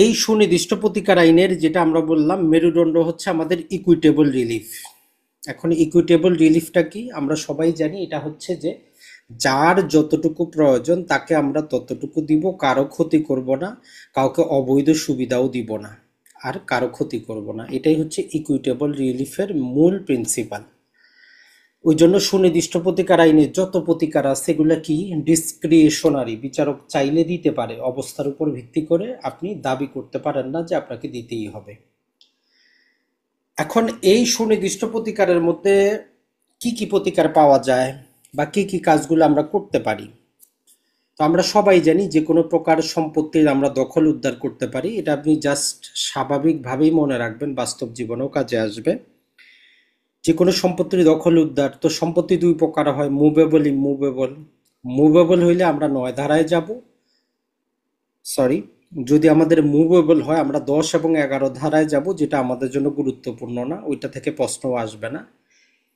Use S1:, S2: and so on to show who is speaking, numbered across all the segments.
S1: এই সুনির্দিষ্ট প্রতিকার আইনের যেটা আমরা বললাম মেরুদণ্ড হচ্ছে আমাদের ইকুইটেবল রিলিফ। এখন ইকুইটেবল রিলিফটা কি আমরা সবাই জানি, এটা হচ্ছে যে যার যতটুকু প্রয়োজন তাকে আমরা ততটুকু দিব, কারো ক্ষতি করব না, কাউকে অবৈধ সুবিধাও দিব না, আর কারো ক্ষতি করব না। এটাই হচ্ছে ইকুইটেবল রিলিফের মূল প্রিন্সিপাল। ওই জন্য সুনির্দিষ্ট প্রতিকার আইনে যত প্রতিকার আছে সেগুলো কি ডিসক্রিশনারি, বিচারক চাইলে দিতে পারে, অবস্থার উপর ভিত্তি করে আপনি দাবি করতে পারেন না যে আপনাকে দিতেই হবে। এখন এই সুনির্দিষ্ট প্রতিকারের মধ্যে কি কি প্রতিকার পাওয়া যায় বা কি কি কাজগুলো আমরা করতে পারি? তো আমরা সবাই জানি যে কোনো প্রকার সম্পত্তির আমরা দখল উদ্ধার করতে পারি। এটা আপনি জাস্ট স্বাভাবিকভাবেই মনে রাখবেন, বাস্তব জীবনেও কাজে আসবে। যে কোনো সম্পত্তির দখল উদ্ধার, তো সম্পত্তি দুই প্রকার হয়, মুভেবল, ইমুভেবল। মুভেবল হইলে আমরা ৯ ধারায় যাব, সরি, যদি আমাদের মুভেবল হয় আমরা ১০ এবং ১১ ধারায় যাব, যেটা আমাদের জন্য গুরুত্বপূর্ণ না, ওইটা থেকে প্রশ্নও আসবে না।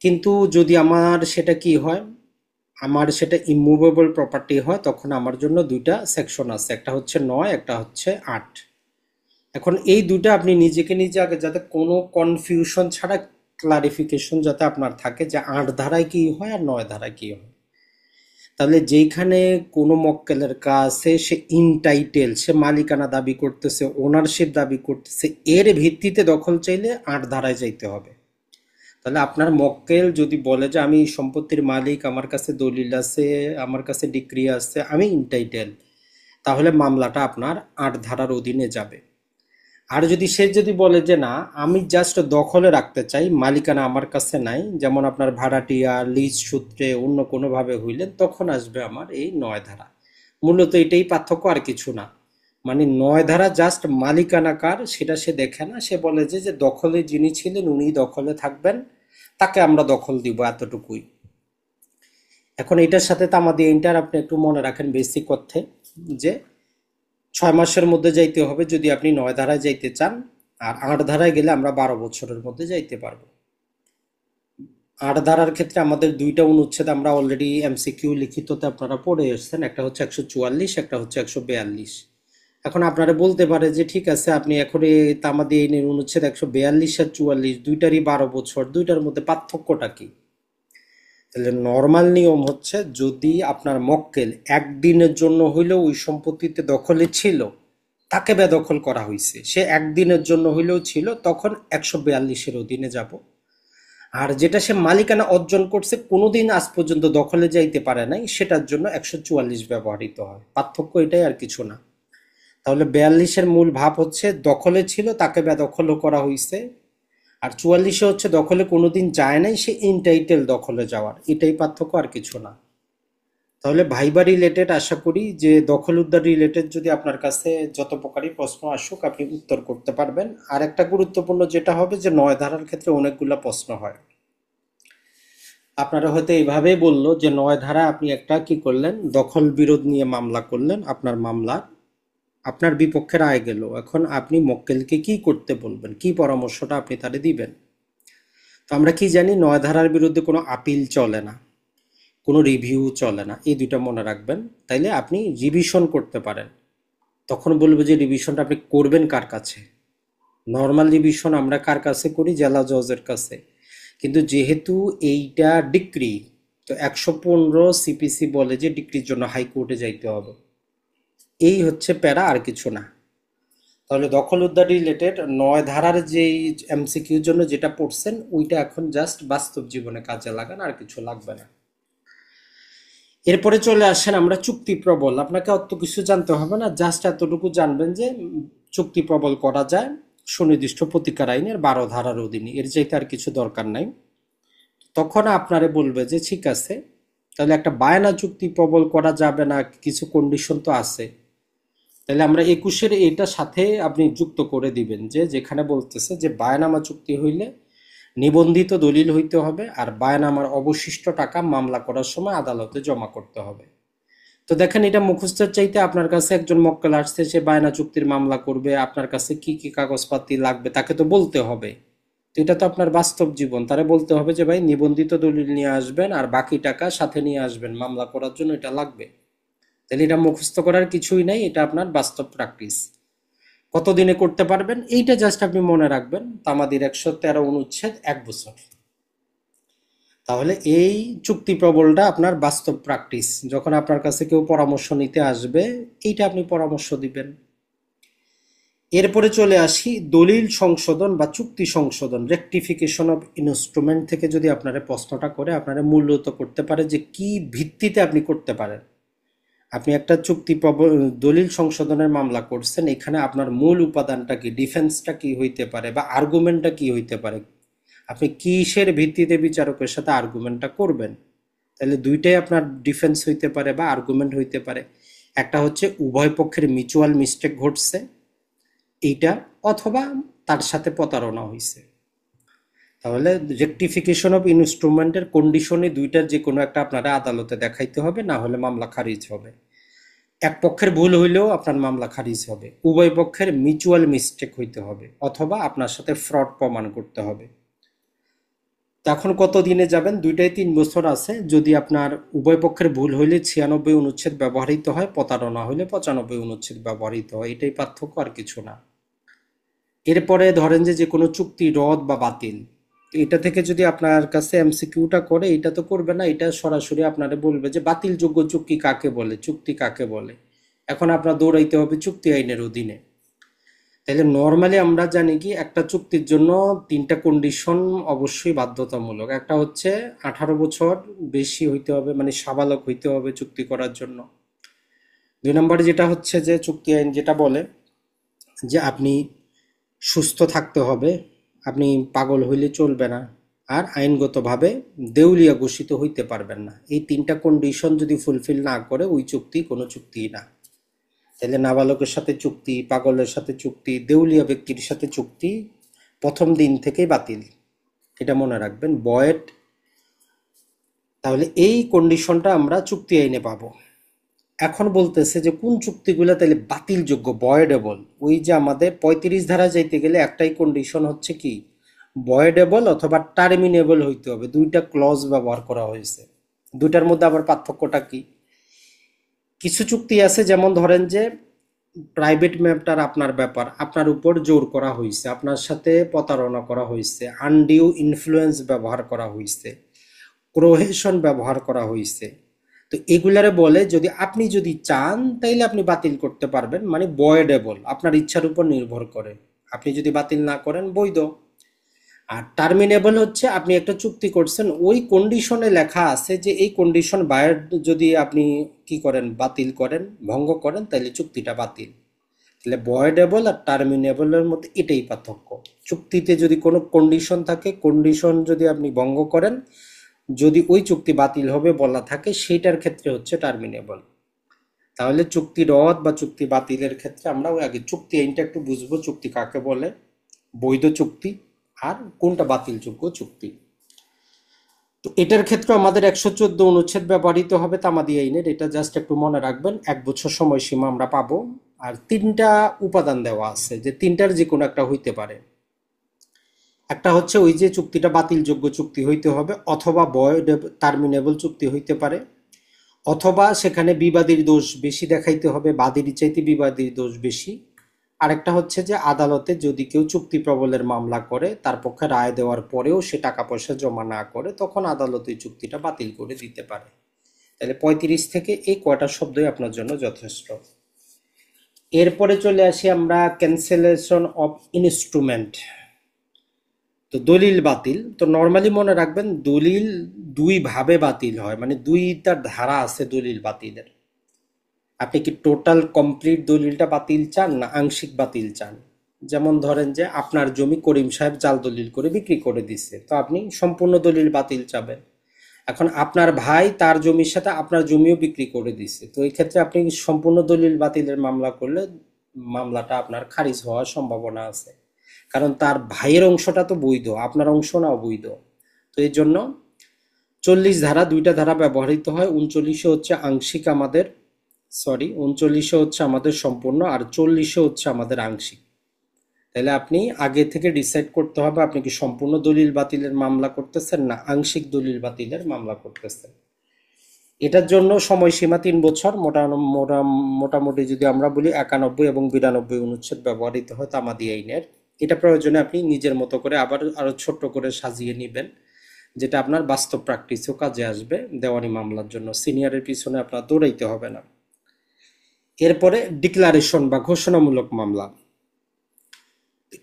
S1: কিন্তু যদি আমার সেটা কি হয়, আমার সেটা ইমুভেবল প্রপার্টি হয়, তখন আমার জন্য দুইটা সেকশন আছে, একটা হচ্ছে ৯, একটা হচ্ছে ৮। এখন এই দুইটা আপনি নিজেকে নিজে আগে যাতে কোনো কনফিউশন ছাড়া ক্লারিফিকেশন যাতে আপনার থাকে যে ৮ ধারায় কি হয় আর ৯ ধারায় কি হয়। তাহলে যেইখানে কোনো মক্কেলের কাছে সে ইনটাইটেল, সে মালিকানা দাবি করতেছে, ওনারশিপ দাবি করতেছে, এর ভিত্তিতে দখল চাইলে ৮ ধারায় যাইতে হবে। তাহলে আপনার মক্কেল যদি বলে যে আমি এই সম্পত্তির মালিক, আমার কাছে দলিল আছে, আমার কাছে ডিক্রি আছে, আমি ইনটাইটেল, তাহলে মামলাটা আপনার ৮ ধারার অধীনে যাবে। আর যদি সে যদি বলে যে না, আমি জাস্ট দখলে রাখতে চাই, মালিকানা আমার কাছে নাই, যেমন আপনার ভাড়াটিয়া, লিজ সূত্রে, অন্য কোনোভাবে হইলেন, তখন আসবে আমার এই ৯ ধারা। মূলত এটাই পার্থক্য, আর কিছু না। মানে ৯ ধারা জাস্ট মালিকানা কার সেটা সে দেখে না, সে বলে যে যে দখলে যিনি ছিলেন উনি দখলে থাকবেন, তাকে আমরা দখল দিব, এতটুকুই। এখন এটার সাথে তামাদি ইন্টার আপনি একটু মনে রাখেন বেসিক অর্থে, যে ৬ মাসের মধ্যে যাইতে হবে যদি আপনি ৯ ধারায় যাইতে চান, আর ৮ ধারায় গেলে আমরা ১২ বছরের মধ্যে যাইতে পারবো। ৮ ধারার ক্ষেত্রে আমাদের দুইটা অনুচ্ছেদ আমরা অলরেডি এমসিকিউ লিখিততে আপনারা পড়ে এসেছেন, একটা হচ্ছে ১৪৪, একটা হচ্ছে ১৪২। এখন আপনারা বলতে পারে যে ঠিক আছে, আপনি এখন এই তামাদি আইনের অনুচ্ছেদ ১৪২ আর ৪৪ দুইটারই ১২ বছর, দুইটার মধ্যে পার্থক্যটা কি? তাহলে নর্মাল নিয়ম হচ্ছে, যদি আপনার মক্কেল একদিনের জন্য হইলেও ওই সম্পত্তিতে দখলে ছিল, তাকে বেদখল করা হয়েছে, সে একদিনের জন্য হইলেও ছিল, তখন ১৪২-এর অধীনে যাব। আর যেটা সে মালিকানা অর্জন করছে, কোনোদিন আজ পর্যন্ত দখলে যাইতে পারে নাই, সেটার জন্য ১৪৪ ব্যবহৃত হয়। পার্থক্য এটাই, আর কিছু না। তাহলে ৪২-এর মূল ভাব হচ্ছে দখলে ছিল, তাকে বেদখলও করা হয়েছে। আর ৪৪-এ হচ্ছে দখলে কোনোদিন যায় নাই, সে ইনটাইটেল দখলে যাওয়ার, এটাই পার্থক্য, আর কিছু না। তাহলে ভাইবা রিলেটেড আশা করি যে দখল উদ্ধার রিলেটেড যদি আপনার কাছে যত প্রকারই প্রশ্ন আসুক আপনি উত্তর করতে পারবেন। আর একটা গুরুত্বপূর্ণ যেটা হবে যে ৯ ধারার ক্ষেত্রে অনেকগুলো প্রশ্ন হয়। আপনারা হয়তো এইভাবেই বললো যে ৯ ধারা আপনি একটা কি করলেন, দখল বিরোধ নিয়ে মামলা করলেন, আপনার মামলা আপনার বিপক্ষে রায় গেল, এখন আপনি মক্কেলকে কি করতে বলবেন, কি পরামর্শটা আপনি তারে দিবেন? তো আমরা কি জানি, ৯ ধারার বিরুদ্ধে কোনো আপিল চলে না, কোনো রিভিউ চলে না, এই দুইটা মনে রাখবেন। তাইলে আপনি রিভিশন করতে পারেন। তখন বলবো যে রিভিশনটা আপনি করবেন কার কাছে? নর্মাল রিভিশন আমরা কার কাছে করি? জেলা জজের কাছে। কিন্তু যেহেতু এইটা ডিক্রি, তো ১১৫ সিপিসি বলে যে ডিক্রির জন্য হাইকোর্টে যাইতে হবে। এই হচ্ছে প্যারা, আর কিছু না। তাহলে দখল উদ্ধার রিলেটেড ৯ ধারার যেই এমসিকিউর জন্য যেটা পড়ছেন, ওইটা এখন জাস্ট বাস্তব জীবনে কাজে লাগান, আর কিছু লাগবে না। এরপরে চলে আসেন আমরা চুক্তি প্রবল। আপনাকে অত কিছু জানতে হবে না, জাস্ট এতটুকু জানবেন যে চুক্তি প্রবল করা যায় সুনির্দিষ্ট প্রতিকার আইনের ১২ ধারার অধীনে, এর চাইতে আর কিছু দরকার নাই। তখন আপনারে বলবে যে ঠিক আছে, তাহলে একটা বায়না চুক্তি প্রবল করা যাবে না, কিছু কন্ডিশন তো আছে। তাহলে আমরা ২১-এর এটা সাথে আপনি যুক্ত করে দিবেন, যে যেখানে বলতেছে যে বায়নামা চুক্তি হইলে নিবন্ধিত দলিল হইতে হবে, আর বায়নামার অবশিষ্ট টাকা মামলা করার সময় আদালতে জমা করতে হবে। তো দেখেন, এটা মুখস্থের চাইতে আপনার কাছে একজন মক্কেল আসছে, সে বায়না চুক্তির মামলা করবে, আপনার কাছে কি কি কাগজপাতি লাগবে তাকে তো বলতে হবে। তো এটা তো আপনার বাস্তব জীবন, তারে বলতে হবে যে ভাই নিবন্ধিত দলিল নিয়ে আসবেন আর বাকি টাকা সাথে নিয়ে আসবেন, মামলা করার জন্য এটা লাগবে। তাহলে এটা মুখস্থ করার কিছুই নাই, এটা আপনার বাস্তব প্র্যাকটিস। কতদিনে করতে পারবেন এইটা জাস্ট আপনি মনে রাখবেন। তামাদির 113 অনুচ্ছেদ 1 বছর। তাহলে এই চুক্তি প্রবলটা আপনার বাস্তব প্র্যাকটিস, যখন আপনার কাছে কেউ পরামর্শ নিতে আসবে এইটা আপনি পরামর্শ দিবেন। এরপরে চলে আসি দলিল সংশোধন বা চুক্তি সংশোধন, রেকটিফিকেশন অফ ইনস্ট্রুমেন্ট থেকে যদি আপনারা প্রশ্নটা করে আপনারা মূল্যায়িত করতে পারে যে কি ভিত্তিতে আপনি করতে পারেন। আপনি একটা দলিল সংশোধনের মামলা করছেন, এখানে আপনার মূল উপাদানটা কি, ডিফেন্সটা কি হইতে পারে বা আর্গুমেন্টটা কি হইতে পারে, আপনি কিসের ভিত্তিতে বিচারকের সাথে আর্গুমেন্টটা করবেন। তাহলে দুইটাই আপনার ডিফেন্স হইতে পারে বা আর্গুমেন্ট হইতে পারে। একটা হচ্ছে উভয় পক্ষের মিউচুয়াল মিস্টেক ঘটছে এইটা, অথবা তার সাথে প্রতারণা হয়েছে। তাহলে রেকটিফিকেশন অফ ইনস্ট্রুমেন্টের কন্ডিশনে দুইটার যে কোনো একটা আপনারা আদালতে দেখাইতে হবে, না হলে মামলা খারিজ হবে। এক পক্ষের ভুল হইলেও আপনার মামলা খারিজ হবে, উভয় পক্ষের মিউচুয়াল মিস্টেক হইতে হবে, অথবা আপনার সাথে ফ্রড প্রমাণ করতে হবে। তখন কত দিনে যাবেন? দুইটাই 3 বছর আছে। যদি আপনার উভয় পক্ষের ভুল হইলে 96 অনুচ্ছেদ ব্যবহৃত হয়, প্রতারণা হইলে 95 অনুচ্ছেদ ব্যবহৃত হয়, এটাই পার্থক্য, আর কিছু না। এরপরে ধরেন যে কোনো চুক্তি রদ বা বাতিল, এটা থেকে যদি আপনার কাছে এমসিকিউটা করে, এটা তো করবে না, এটা সরাসরি আপনারে বলবে যে বাতিলযোগ্য চুক্তি কাকে বলে, চুক্তি কাকে বলে। এখন আপনার দৌড়াইতে হবে চুক্তি আইনের অধীনে। তাহলে নর্মালি আমরা জানি কি একটা চুক্তির জন্য 3টা কন্ডিশন অবশ্যই বাধ্যতামূলক। একটা হচ্ছে 18 বছর বেশি হইতে হবে, মানে সাবালক হইতে হবে চুক্তি করার জন্য। 2 নম্বরে যেটা হচ্ছে যে চুক্তি আইন যেটা বলে যে আপনি সুস্থ থাকতে হবে, আপনি পাগল হইলে চলবে না, আর আইনগতভাবে দেউলিয়া ঘোষিত হইতে পারবেন না। এই 3টা কন্ডিশন যদি ফুলফিল না করে ওই চুক্তি কোনো চুক্তিই না। তাহলে নাবালকের সাথে চুক্তি, পাগলের সাথে চুক্তি, দেউলিয়া ব্যক্তির সাথে চুক্তি প্রথম দিন থেকেই বাতিল, এটা মনে রাখবেন, বয়েড। তাহলে এই কন্ডিশনটা আমরা চুক্তি আইনে পাবো। এখন বলতেছে যে কোন চুক্তিগুলো তাহলে বাতিলযোগ্য, বয়েডেবল। ওই যে আমাদের 35 ধারা যাইতে গেলে একটাই কন্ডিশন হচ্ছে কি, বয়েডেবল অথবা টার্মিনেবল হইতে হবে। 2টা ক্লজ ব্যবহার করা হয়েছে। দুইটার মধ্যে আবার পার্থক্যটা কি? কিছু চুক্তি আছে যেমন ধরেন যে প্রাইভেট ম্যাটার আপনার ব্যাপার, আপনার উপর জোর করা হয়েছে, আপনার সাথে প্রতারণা করা হয়েছে, আনডিউ ইনফ্লুয়েন্স ব্যবহার করা হয়েছে, ক্রোহেশন ব্যবহার করা হয়েছে। তো এগুলারে বলে যদি আপনি যদি চান তাইলে আপনি বাতিল করতে পারবেন, মানে বয়েডেবল, আপনার ইচ্ছার উপর নির্ভর করে। আপনি যদি বাতিল না করেন বৈধ। আর টার্মিনেবল হচ্ছে আপনি একটা চুক্তি করছেন, ওই কন্ডিশনে লেখা আছে যে এই কন্ডিশন বায়ার যদি আপনি কি করেন, বাতিল করেন, ভঙ্গ করেন, তাহলে চুক্তিটা বাতিল। তাহলে ভয়েডেবল আর টার্মিনেবলের মধ্যে এটাই পার্থক্য। চুক্তিতে যদি কোনো কন্ডিশন থাকে, কন্ডিশন যদি আপনি ভঙ্গ করেন, যদি ওই চুক্তি বাতিল হবে বলা থাকে, সেইটার ক্ষেত্রে হচ্ছে টার্মিনেবল। তাহলে চুক্তি রদ বা চুক্তি বাতিলের ক্ষেত্রে আমরা ওই আগে চুক্তি আইনটা একটু বুঝবো, চুক্তি কাকে বলে, বৈধ চুক্তি আর কোনটা বাতিলযোগ্য চুক্তি। তো এটার ক্ষেত্রে আমাদের 114 অনুচ্ছেদ ব্যবহৃত হবে তামাদি আইনের, এটা জাস্ট একটু মনে রাখবেন। 1 বছর সময়সীমা আমরা পাবো। আর 3টা উপাদান দেওয়া আছে, যে 3টার যে কোনো একটা হইতে পারে। একটা হচ্ছে ওই যে চুক্তিটা বাতিলযোগ্য চুক্তি হইতে হবে, অথবা ভয়েড টার্মিনেবল চুক্তি হইতে পারে, অথবা সেখানে বিবাদীর দোষ বেশি দেখাইতে হবে, বাদীর চাইতে বিবাদীর দোষ বেশি। আরেকটা হচ্ছে যে আদালতে যদি কেউ চুক্তি প্রবলের মামলা করে, তার পক্ষে রায় দেওয়ার পরেও সে টাকা পয়সা জমা না করে, তখন আদালত ওই চুক্তিটা বাতিল করে দিতে পারে। তাহলে 35 থেকে এই কয়টা শব্দই আপনার জন্য যথেষ্ট। এরপরে চলে আসি আমরা ক্যান্সেলেশন অফ ইনস্ট্রুমেন্ট। তো দলিল বাতিল, তো নর্মালি মনে রাখবেন দলিল দুই ভাবে বাতিল হয়, মানে দুইটা ধারা আছে দলিল বাতিলের। আপনি কি টোটাল কমপ্লিট দলিলটা বাতিল চান, না আংশিক বাতিল চান? যেমন ধরেন যে আপনার জমি করিম সাহেব জাল দলিল করে বিক্রি করে দিচ্ছে, তো আপনি সম্পূর্ণ দলিল বাতিল চাবেন। এখন আপনার ভাই তার জমির সাথে আপনার জমিও বিক্রি করে দিচ্ছে, তো এই ক্ষেত্রে আপনি সম্পূর্ণ দলিল বাতিলের মামলা করলে মামলাটা আপনার খারিজ হওয়ার সম্ভাবনা আছে, কারণ তার ভাইয়ের অংশটা তো বৈধ, আপনার অংশ না অবৈধ। তো এই জন্য 40 ধারা, 2টা ধারা ব্যবহৃত হয়। 39-এ হচ্ছে আংশিক আমাদের, 39-এ হচ্ছে আমাদের সম্পূর্ণ, আর 40-এ হচ্ছে আমাদের আংশিক। তাহলে আপনি আগে থেকে ডিসাইড করতে হবে আপনি কি সম্পূর্ণ দলিল বাতিলের মামলা করতেছেন, না আংশিক দলিল বাতিলের মামলা করতেছেন। এটার জন্য সময়সীমা 3 বছর। মোটামুটি যদি আমরা বলি 91 এবং 92 অনুচ্ছেদ ব্যবহৃত হয় তামাদি আইনের। এটা প্রয়োজনে আপনি নিজের মতো করে আবার আরো ছোট্ট করে সাজিয়ে নেবেন, যেটা আপনার বাস্তব প্র্যাকটিসেও কাজে আসবে দেওয়ানি মামলার জন্য। সিনিয়রের পিছনে আপনার দৌড়াইতে হবে না। এরপরে ডিক্লারেশন বা ঘোষণামূলক মামলা।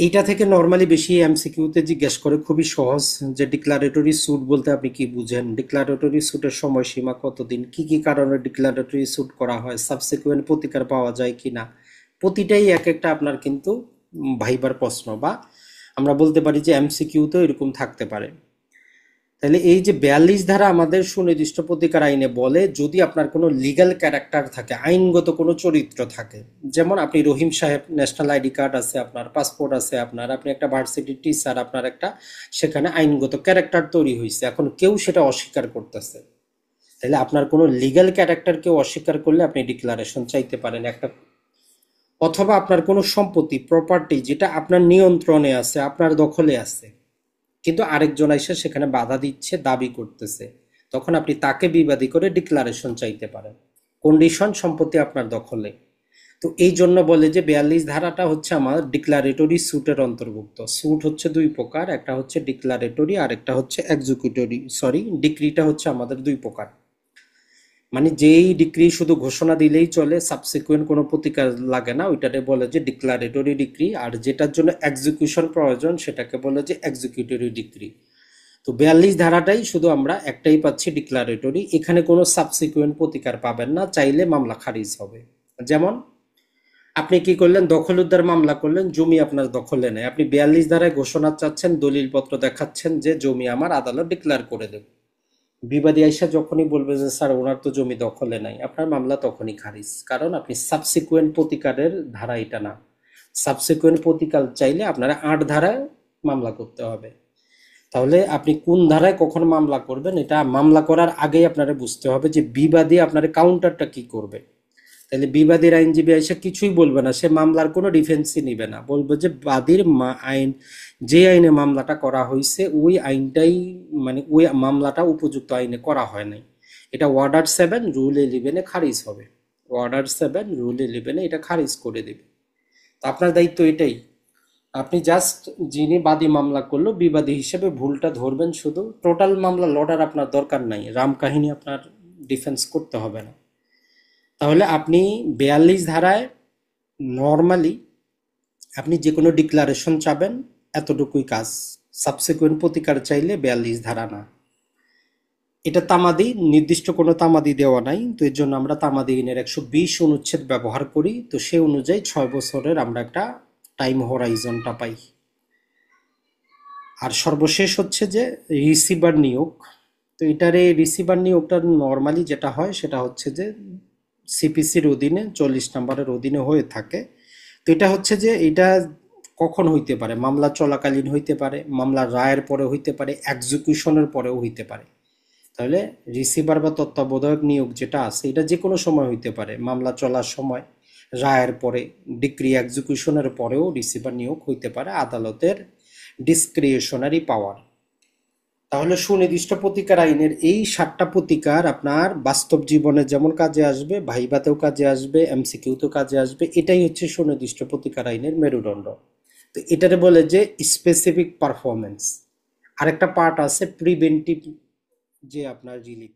S1: এইটা থেকে নর্মালি বেশি এমসিকিউতে জিজ্ঞেস করে, খুবই সহজ, যে ডিক্লারেটরি স্যুট বলতে আপনি কি বুঝেন, ডিক্লারেটরি স্যুটের সময়সীমা কতদিন, কি কি কারণে ডিক্লারেটরি স্যুট করা হয়, সাবসিকুয়েন্ট প্রতিকার পাওয়া যায় কিনা। প্রতিটাই এক একটা আপনার কিন্তু ভাইবার প্রশ্ন, বা আমরা বলতে পারি যে এমসিকিউতেও এরকম থাকতে পারে। তাহলে এই যে 42 ধারা আমাদের সুনির্দিষ্ট প্রতিকার আইনে বলে, যদি আপনার কোনো লিগ্যাল ক্যারেক্টার থাকে, আইনগত কোনো চরিত্র থাকে, যেমন আপনি রহিম সাহেব, ন্যাশনাল আইডি কার্ড আছে আপনার, পাসপোর্ট আছে আপনার, আপনি একটা ভার্সিটির টিচার, আপনার একটা সেখানে আইনগত ক্যারেক্টার তৈরি হয়েছে, এখন কেউ সেটা অস্বীকার করতেছে, তাহলে আপনার কোনো লিগ্যাল ক্যারেক্টার কেউ অস্বীকার করলে আপনি ডিক্লারেশন চাইতে পারেন একটা। অথবা আপনার কোনো সম্পত্তি, প্রপার্টি, যেটা আপনার নিয়ন্ত্রণে আছে, আপনার দখলে আছে, কিন্তু আরেকজন এসে সেখানে বাধা দিচ্ছে, দাবি করতেছে, তখন আপনি তাকে বিবাদী করে ডিক্লারেশন চাইতে পারেন। কন্ডিশন, সম্পত্তি আপনার দখলে। তো এই জন্য বলে যে 42 ধারাটা হচ্ছে আমার ডিক্লারেটরি স্যুটের অন্তর্ভুক্ত। স্যুট হচ্ছে 2 প্রকার, একটা হচ্ছে ডিক্লারেটরি আর একটা হচ্ছে এক্সিকিউটরি, সরি ডিক্রিটা হচ্ছে আমাদের 2 প্রকার। মানে যেই ডিক্রি শুধু ঘোষণা দিলেই চলে, সাবসিকুয়েন্ট কোনো প্রতিকার লাগে না, ওইটাকে বলে যে ডিক্লারেটরি ডিক্রি। আর যেটার জন্য এক্সিকিউশন প্রয়োজন সেটাকে বলে যে এক্সিকিউটরি ডিক্রি। তো 42 ধারাটাই শুধু আমরা একটাই পাচ্ছি, ডিক্লারেটরি। এখানে কোনো সাবসিকুয়েন্ট প্রতিকার পাবেন না, চাইলে মামলা খারিজ হবে। যেমন আপনি কি করলেন, দখল উদ্ধার মামলা করলেন, জমি আপনার দখলে নেই, আপনি 42 ধারায় ঘোষণা চাচ্ছেন, দলিলপত্র দেখাচ্ছেন যে জমি আমার, আদালত ডিক্লেয়ার করে দেবে। বিবাদী আইসা যখনই বলবে যে স্যার ওনার তো জমি দখলে নাই, আপনার মামলা তখনই খারিজ, কারণ আপনি সাবসিকুয়েন্ট প্রতিকারের ধারা এটা না। সাবসিকুয়েন্ট প্রতিকার চাইলে আপনারা 8 ধারায় মামলা করতে হবে। তাহলে আপনি কোন ধারায় কখন মামলা করবেন, এটা মামলা করার আগেই আপনারা বুঝতে হবে যে বিবাদী আপনার কাউন্টারটা কি করবে। তাহলে বিবাদীর আইনজীবী এসে কিছুই বলবে না, সে মামলার কোনো ডিফেন্সই নিবে না, বলবে যে বাদীর আইন, যে আইনে মামলাটা করা হয়েছে ওই আইনটাই, মানে ওই মামলাটা উপযুক্ত আইনে করা হয় নাই। এটা অর্ডার 7 রুল 11 খারিজ হবে। অর্ডার 7 রুল 11 এটা খারিজ করে দেবে। তো আপনার দায়িত্ব এটাই, আপনি জাস্ট যিনি বাদী মামলা করলো বিবাদী হিসেবে ভুলটা ধরবেন শুধু, টোটাল মামলা লড়ার আপনার দরকার নাই, রাম কাহিনী আপনার ডিফেন্স করতে হবে না। তাহলে আপনি 42 ধারায় নর্মালি আপনি যে কোনো ডিক্লারেশন চাবেন, এতটুকুই কাজ। সাবসিকুয়েন্ট প্রতিকার চাইলে 42 ধারা না। এটা তামাদি, নির্দিষ্ট কোনো তামাদি দেওয়া নাই, তো এর জন্য আমরা তামাদি আইনের 120 অনুচ্ছেদ ব্যবহার করি। তো সেই অনুযায়ী 6 বছরের আমরা একটা টাইম হরাইজনটা পাই। আর সর্বশেষ হচ্ছে যে রিসিভার নিয়োগ। তো এটারে রিসিভার নিয়োগটা নর্মালি যেটা হয় সেটা হচ্ছে যে সিপিসির অধীনে 40 নম্বরের অধীনে হয়ে থাকে। তো এটা হচ্ছে যে এটা কখন হইতে পারে, মামলা চলাকালীন হইতে পারে, মামলার রায়ের পরে হইতে পারে, এক্সিকিউশনের পরেও হইতে পারে। তাহলে রিসিভার বা তত্ত্বাবধায়ক নিয়োগ যেটা আছে এটা যে কোনো সময় হইতে পারে, মামলা চলার সময়, রায়ের পরে, ডিক্রি এক্সিকিউশনের পরেও রিসিভার নিয়োগ হইতে পারে, আদালতের ডিসক্রিশনারি পাওয়ার। তাহলে সুনির্দিষ্ট প্রতিকার আইনের এই 7টা প্রতিকার আপনার বাস্তব জীবনে যেমন কাজে আসবে, ভাইভাতেও কাজে আসবে, এমসিকিউতেও কাজে আসবে। এটাই হচ্ছে সুনির্দিষ্ট প্রতিকার আইনের মেরুদণ্ড। তো এটারে বলে যে স্পেসিফিক পারফরমেন্স। আরেকটা পার্ট আছে প্রিভেন্টিভ, যে আপনার রিলিফ।